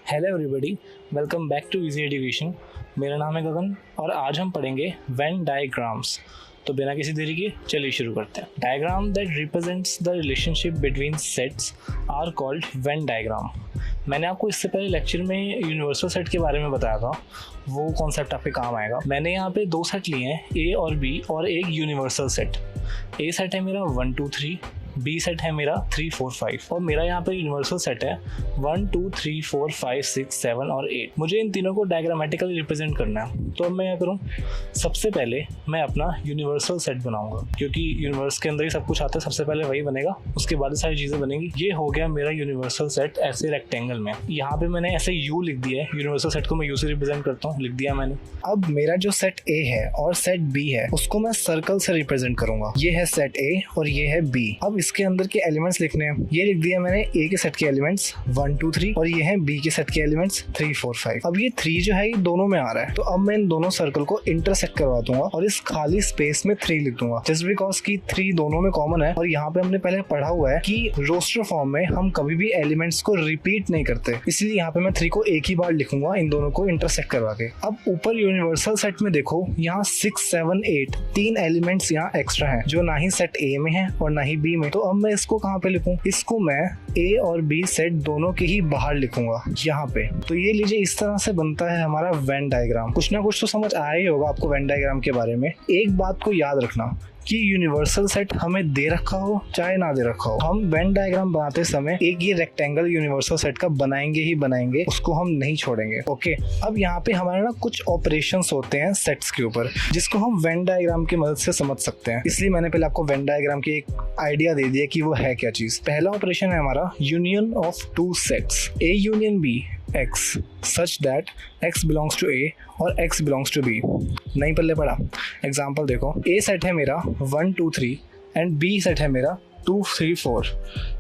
Hello everybody, welcome back to easy education. मेरा नाम है गगन और आज हम पढ़ेंगे वेन डायग्राम्स। तो बिना किसी देरी के चलिए शुरू करते हैं। Diagram that represents the relationship between sets are called Venn diagram. मैंने आपको इससे पहले लेक्चर में यूनिवर्सल सेट के बारे में बताया था, वो कॉन्सेप्ट आपके काम आएगा। मैंने यहाँ पे दो सेट लिए हैं, ए और बी, और एक यूनिवर्सल सेट। ए सेट है मेरा 1 2 3, बी सेट है मेरा 3 4 5 और मेरा यहाँ पे यूनिवर्सल सेट है 1 2 3 4 5 6 7 और 8। मुझे इन तीनों को डायग्रामेटिकली रिप्रेजेंट करना है। तो अब मैं क्या करूँ, सबसे पहले मैं अपना यूनिवर्सल सेट बनाऊंगा, क्योंकि यूनिवर्स के अंदर ही सब कुछ आता है। सबसे पहले वही बनेगा, उसके बाद सारी चीज़ें बनेंगी। ये हो गया मेरा यूनिवर्सल सेट ऐसे रेक्टेंगल में। यहाँ पे मैंने ऐसे यू लिख दिया है, यूनिवर्सल सेट को मैं यू से रिप्रेजेंट करता हूँ, लिख दिया मैंने। अब मेरा जो सेट ए है और सेट बी है उसको मैं सर्कल से रिप्रेजेंट करूंगा। ये है सेट ए और ये है बी। अब इसके अंदर के एलिमेंट्स लिखने हैं। ये लिख दिया मैंने ए के सेट के एलिमेंट्स 1 2 3 और ये है बी के सेट के एलिमेंट्स 3 4 5। अब ये 3 जो है ये दोनों में आ रहा है, तो अब मैं इन दोनों सर्कल को इंटरसेक्ट करवा दूंगा और इस खाली स्पेस में 3 लिख दूंगा, जस्ट बिकॉज की 3 दोनों में कॉमन है। और यहाँ पे हमने पहले पढ़ा हुआ है कि रोस्टर फॉर्म में हम कभी भी एलिमेंट्स को रिपीट नहीं करते, इसलिए यहाँ पे मैं 3 को एक ही बार लिखूंगा इन दोनों को इंटरसेक्ट करवा के। अब ऊपर यूनिवर्सल सेट में देखो, यहाँ 6 7 8 3 एलिमेंट्स यहाँ एक्स्ट्रा हैं जो ना ही सेट ए में है और ना ही बी में। तो अब मैं इसको कहाँ पे लिखूं? इसको मैं ए और बी सेट दोनों के ही बाहर लिखूंगा यहाँ पे। तो ये लीजिए, इस तरह से बनता है हमारा वेन डायग्राम। कुछ ना कुछ तो समझ आया ही होगा आपको वेन डायग्राम के बारे में। एक बात को याद रखना कि यूनिवर्सल सेट हमें दे रखा हो चाहे ना दे रखा हो, हम वेन डायग्राम बनाते समय एक ये रेक्टेंगल यूनिवर्सल सेट का बनाएंगे ही बनाएंगे, उसको हम नहीं छोड़ेंगे। ओके, अब यहाँ पे हमारे ना कुछ ऑपरेशंस होते हैं सेट्स के ऊपर जिसको हम वेन डायग्राम की मदद से समझ सकते हैं। इसलिए मैंने पहले आपको वेन डायग्राम की एक आइडिया दे दिया कि वो है क्या चीज। पहला ऑपरेशन है हमारा union of 2 sets A union B x such that x belongs to A और x belongs to B। नहीं पल्ले पड़ा। एग्जाम्पल देखो, A सेट है मेरा 1 2 3 एंड B सेट है मेरा 2 3 4।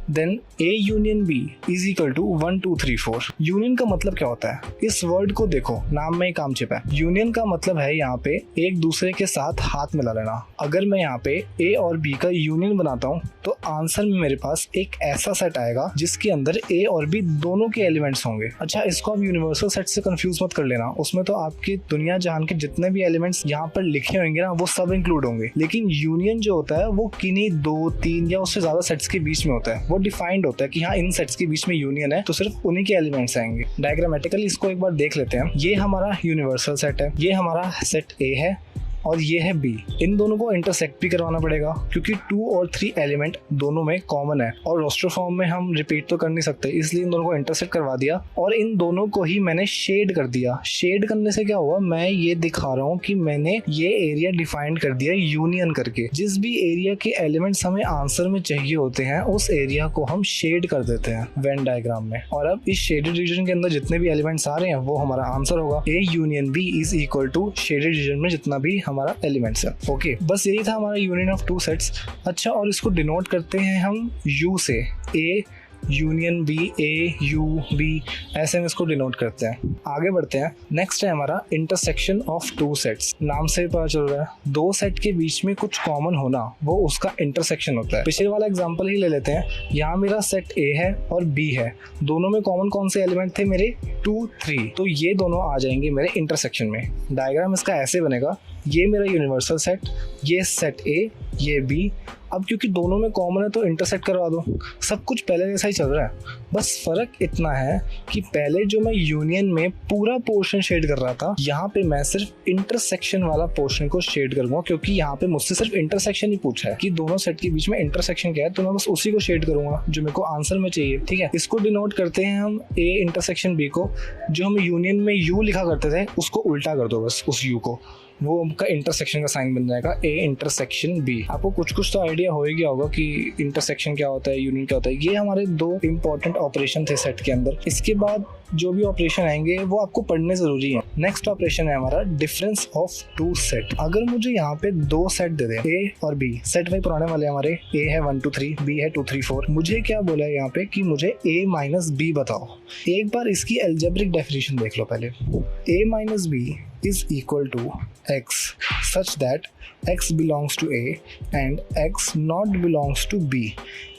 Then A union B is equal to 1 2 3 4। Union का मतलब क्या होता है? इस वर्ड को देखो, नाम में ही काम छिपा है। यूनियन का मतलब है यहाँ पे एक दूसरे के साथ हाथ मिला लेना। अगर मैं यहाँ पे A और B का यूनियन बनाता हूँ तो आंसर में मेरे पास एक ऐसा सेट आएगा जिसके अंदर A और B दोनों के एलिमेंट्स होंगे। अच्छा, इसको आप यूनिवर्सल सेट से कंफ्यूज मत कर लेना। उसमें तो आपकी दुनिया जहान के जितने भी एलिमेंट्स यहाँ पर लिखे होंगे ना, वो सब इंक्लूड होंगे। लेकिन यूनियन जो होता है वो किन्हीं 2 3 या उससे ज्यादा सेट्स के बीच में होता है। वो डिफाइंड होता है कि हाँ, इन सेट्स के बीच में यूनियन है तो सिर्फ उन्हीं के एलिमेंट्स आएंगे। डायग्रामेटिकली इसको एक बार देख लेते हैं। ये हमारा यूनिवर्सल सेट है, ये हमारा सेट ए है और ये है बी। इन दोनों को इंटरसेक्ट भी करवाना पड़ेगा क्योंकि 2 और 3 एलिमेंट दोनों में कॉमन है और रोस्टर फॉर्म में हम रिपीट तो कर नहीं सकते, इसलिए इन दोनों को इंटरसेक्ट करवा दिया और इन दोनों को ही मैंने शेड कर दिया। शेड करने से क्या हुआ, मैं ये दिखा रहा हूँ कि मैंने ये एरिया डिफाइन कर दिया यूनियन करके। जिस भी एरिया के एलिमेंट्स हमें आंसर में चाहिए होते हैं उस एरिया को हम शेड कर देते हैं वेन डायग्राम में। और अब इस शेडेड रीजन के अंदर जितने भी एलिमेंट्स आ रहे हैं वो हमारा आंसर होगा। A union B is equal to shaded region में जितना भी हमारा एलिमेंट्स है। ओके, बस यही था हमारा यूनियन ऑफ 2 सेट्स। अच्छा, और इसको डिनोट करते हैं हम यू से। A union B, A U B, ऐसे में इसको डिनोट करते हैं। आगे बढ़ते हैं। नेक्स्ट है हमारा इंटरसेक्शन ऑफ 2 सेट्स। नाम से पता चल रहा है 2 सेट के बीच में कुछ कॉमन होना, वो उसका इंटरसेक्शन होता है। पिछले वाला एग्जांपल ही ले लेते हैं। यहाँ मेरा सेट ए है और बी है, दोनों में कॉमन कौन से एलिमेंट थे मेरे? 2 3। तो ये दोनों आ जाएंगे मेरे इंटरसेक्शन में। डायग्राम इसका ऐसे बनेगा, ये मेरा यूनिवर्सल सेट, ये सेट ए, ये बी। अब क्योंकि दोनों में कॉमन है तो इंटरसेक्ट करवा दो। सब कुछ पहले जैसा ही चल रहा है, बस फर्क इतना है कि पहले जो मैं यूनियन में पूरा पोर्शन शेड कर रहा था, यहाँ पे मैं सिर्फ इंटरसेक्शन वाला पोर्शन को शेड करूंगा, क्योंकि यहाँ पे मुझसे सिर्फ इंटरसेक्शन ही पूछा है कि दोनों सेट के बीच में इंटरसेक्शन क्या है, तो मैं बस उसी को शेड करूंगा जो मेरे को आंसर में चाहिए। ठीक है, इसको डिनोट करते हैं हम ए इंटरसेक्शन बी को। जो हम यूनियन में यू लिखा करते थे उसको उल्टा कर दो, बस उस यू को, वो उनका इंटरसेक्शन का साइन बन जाएगा ए इंटरसेक्शन बी। आपको कुछ कुछ तो आइडिया हो ही गया होगा कि इंटरसेक्शन क्या होता है, यूनियन क्या होता है। ये हमारे 2 इंपॉर्टेंट ऑपरेशन थे सेट के अंदर। इसके बाद जो भी ऑपरेशन आएंगे वो आपको पढ़ने जरूरी है। नेक्स्ट ऑपरेशन है हमारा डिफरेंस ऑफ 2 सेट। अगर मुझे यहाँ पे 2 सेट दे दे, ए और बी, सेट वही पुराने वाले हमारे, ए है 1 2 3, बी है 2 3 4। मुझे क्या बोला है यहाँ पे कि मुझे ए माइनस बी बताओ। एक बार इसकी एल्जेब्रिक डेफिनेशन देख लो पहले। A minus B is equal to x such that x belongs to A and x not belongs to B।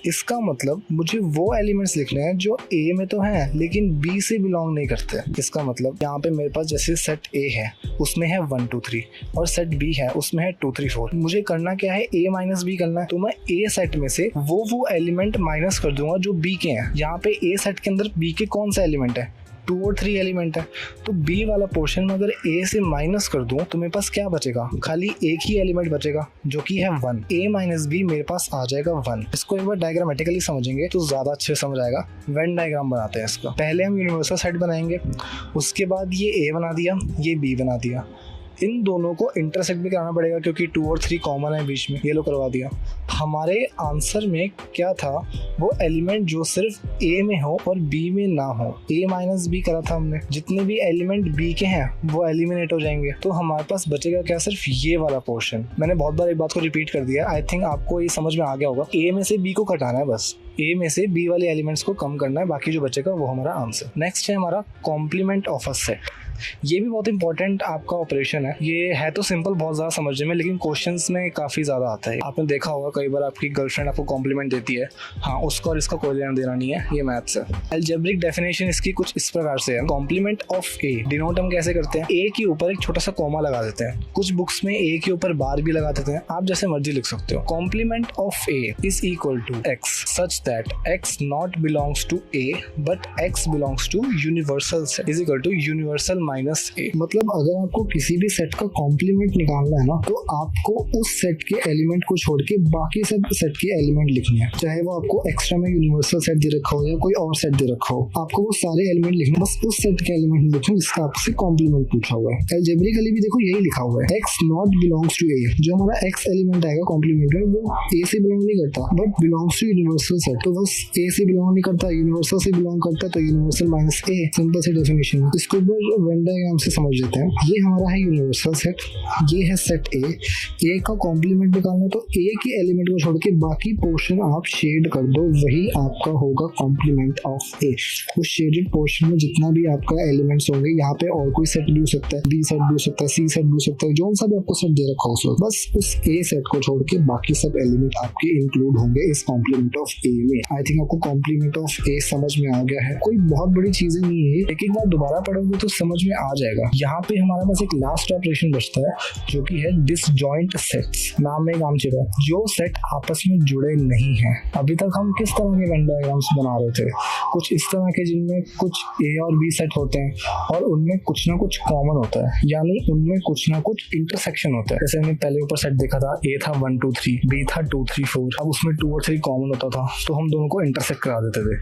इसका मतलब मुझे वो एलिमेंट्स लिखने हैं जो A में तो हैं लेकिन B से बिलोंग नहीं करते। इसका मतलब यहाँ पे मेरे पास जैसे सेट A है उसमें है 1 2 3 और सेट B है उसमें है 2 3 4। मुझे करना क्या है, A माइनस B करना है। तो मैं A सेट में से वो एलिमेंट माइनस कर दूंगा जो B के हैं। यहाँ पे A सेट के अंदर B के कौन सा एलिमेंट है, 2 और 3 एलिमेंट है। तो B वाला पोर्शन में अगर A से माइनस कर दूं तो मेरे पास क्या बचेगा, खाली एक ही एलिमेंट बचेगा जो कि है 1। A माइनस B मेरे पास आ जाएगा 1। इसको एक बार डायग्रामेटिकली समझेंगे तो ज्यादा अच्छे से समझ आएगा। वेन डायग्राम बनाते हैं इसका। पहले हम यूनिवर्सल सेट बनाएंगे, उसके बाद ये A बना दिया, ये B बना दिया। इन दोनों को इंटरसेक्ट भी कराना पड़ेगा क्योंकि 2 और 3 कॉमन है बीच में, ये लो करवा दिया। हमारे आंसर में क्या था, वो एलिमेंट जो सिर्फ A में हो और B में ना हो। A माइनस B करा था हमने, जितने भी एलिमेंट B के हैं वो एलिमिनेट हो जाएंगे। तो हमारे पास बचेगा क्या, सिर्फ ये वाला पोर्शन। मैंने बहुत बार एक बात को रिपीट कर दिया, आई थिंक आपको ये समझ में आ गया होगा। A में से B को घटाना है, बस A में से B वाले एलिमेंट्स को कम करना है, बाकी जो बचेगा वो हमारा आंसर। नेक्स्ट है हमारा कॉम्प्लीमेंट ऑफ अ सेट। ये भी बहुत इंपॉर्टेंट आपका ऑपरेशन है। ये है तो सिंपल बहुत ज़्यादा समझने में, लेकिन क्वेश्चंस में काफ़ी ज़्यादा आता है। आपने देखा होगा कई बार आपकी गर्लफ्रेंड आपको कॉम्प्लीमेंट देती है, हाँ उसका और इसका कोई लेना देना नहीं है, ये मैथ्स है। अलजेब्रिक डेफिनेशन इसकी कुछ इस प्रकार से है। कॉम्प्लीमेंट ऑफ ए डिनोट हम कैसे करते हैं, ए के ऊपर एक छोटा सा कॉमा लगा देते हैं। कुछ बुक्स में ए के ऊपर बार भी लगा देते हैं, आप जैसे मर्जी लिख सकते हो। Complement of A is equal to X such that X not belongs to A but X belongs to universal set is equal to universal minus A. मतलब अगर आपको किसी भी सेट का कॉम्प्लीमेंट निकालना है ना, तो आपको उस सेट के एलिमेंट को छोड़ के बाकी सब सेट के एलिमेंट लिखने हैं। चाहे वो आपको एक्स्ट्रा में यूनिवर्सल सेट दे रखा हो या कोई और सेट दे रखा हो, आपको वो सारे एलिमेंट लिखने, बस उस सेट के एलिमेंट लिखने जिसका आपसे कॉम्प्लीमेंट पूछा हुआ है। अलजेब्रिकली भी देखो यही लिखा हुआ है, एक्स नॉट बिलोंग्स टू ए। जो हमारा एक्स एलिमेंट आएगा कॉम्प्लीमेंट में, वो ए से बिलोंग नहीं करता but belongs to universal set. तो बस ए से बिलोंग नहीं करता, यूनिवर्सल से बिलोंग करता, तो यूनिवर्सल माइनस ए। सिंपल सी डेफिनेशन। इसको वेन डायग्राम से समझ लेते हैं। ये हमारा है यूनिवर्सल सेट, ये है सेट ए। ए का कॉम्प्लीमेंट निकालना है तो ए के एलिमेंट को छोड़ के बाकी पोर्शन आप शेड कर दो, वही आपका होगा कॉम्प्लीमेंट ऑफ ए। उस शेडेड पोर्शन में जितना भी आपका एलिमेंट्स होंगे, यहाँ पे और कोई सेट भी हो सकता है, बी सेट भी हो सकता है, सी सेट भी हो सकता है, जो सा भी आपको सेट दे रखा हो, बस उस ए सेट को छोड़ के बाकी सब एलिमेंट आपके इंक्लूड होंगे इस कॉम्प्लीमेंट ऑफ ए में। आई थिंक आपको कॉम्प्लीमेंट ऑफ ए समझ में आ गया है। कोई बहुत बड़ी चीजें नहीं है, एक बार दोबारा पढ़ोगे तो समझ में आ जाएगा। यहाँ पे हमारा बस एक लास्ट ऑपरेशन बचता है जो कि है डिसजॉइंट सेट्स। नाम में काम चल रहा है, जो सेट आपस में जुड़े नहीं हैं। अभी तक हम किस तरह के वेन डायग्राम्स बना रहे थे, कुछ इस तरह के जिनमें कुछ ए और बी सेट होते हैं और उनमें कुछ ना कुछ कॉमन होता है, यानी उनमें कुछ ना कुछ इंटरसेक्शन होता है। जैसे हमने पहले ऊपर सेट देखा था, ए था 1 2 3, बी था 2 3 4। अब उसमें 2 और 3 कॉमन होता था तो हम दोनों को इंटरसेक्ट करा देते थे।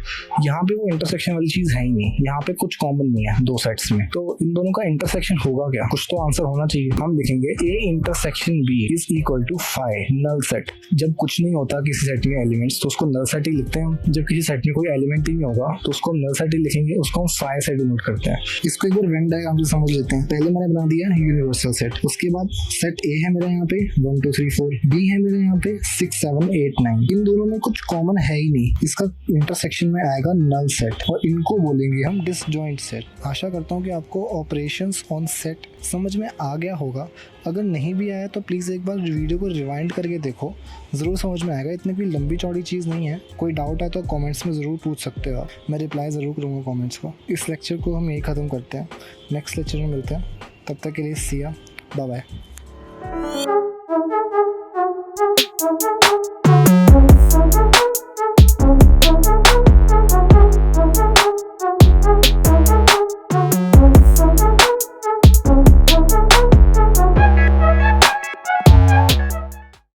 यहाँ पे वो इंटरसेक्शन वाली चीज है ही नहीं, यहाँ पे कुछ कॉमन नहीं है दो सेट्स में। तो इन दोनों का इंटरसेक्शन होगा क्या, कुछ तो आंसर होना चाहिए। हम लिखेंगे A intersection B is equal to phi null set. जब कुछ नहीं होता किसी सेट में एलिमेंट्स तो उसको नल सेट ही लिखते हैं हम। जब किसी सेट में कोई एलिमेंट ही नहीं होगा तो उसको हम नल सेट ही लिखेंगे, उसको हम फाई सेट डिनोट करते हैं। इसको एक बार वेन डायग्राम से समझ लेते हैं। पहले मैंने बना दिया यूनिवर्सल सेट, उसके बाद सेट ए है मेरा यहाँ पे 1 2 3 4, बी है मेरे यहाँ पे 6 7 8 9। इन दोनों में कुछ कॉमन है ही नहीं, इसका इंटरसेक्शन में आएगा नल सेट और इनको बोलेंगे हम डिसजॉइंट सेट। आशा करता हूँ कि आपको ऑपरेशंस ऑन सेट समझ में आ गया होगा। अगर नहीं भी आया तो प्लीज़ एक बार वीडियो को रिवाइंड करके देखो, ज़रूर समझ में आएगा। इतनी कोई लंबी चौड़ी चीज़ नहीं है। कोई डाउट है तो कमेंट्स में ज़रूर पूछ सकते हो आप, मैं रिप्लाई ज़रूर करूँगा कमेंट्स को। इस लेक्चर को हम यही ख़त्म करते हैं, नेक्स्ट लेक्चर में मिलते हैं। तब तक के लिए सी या बाय बाय।